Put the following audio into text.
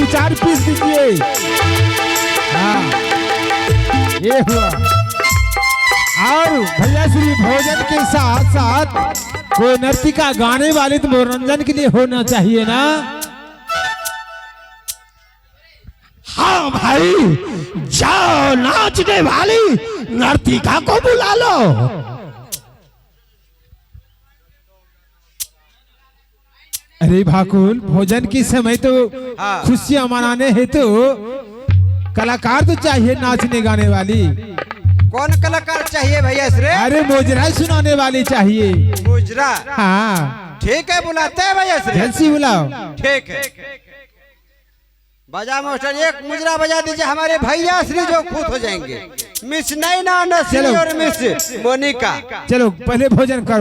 2-4 पीस दीजिए। हाँ ये हुआ। और भैया श्री भोजन के साथ साथ कोई नर्तिका गाने वाली तो मनोरंजन के लिए होना चाहिए ना। हाँ भाई, जाओ नाचने वाली नर्तिका को बुला लो। अरे भाकुल, भोजन की समय तो खुशियां मनाने हैं तो कलाकार तो चाहिए, नाचने गाने वाली। कौन कलाकार चाहिए भैया श्री? अरे मोजरा सुनाने वाली चाहिए। मुजरा? हाँ ठीक है, बुलाते हैं भैया श्री। जल्दी बुलाओ। ठीक है, बजा मास्टर, एक मुजरा बजा दीजिए, हमारे भैया श्री जो खुश हो जाएंगे। मिस नैना नसीर और मिस मोनिका। चलो पहले भोजन करो।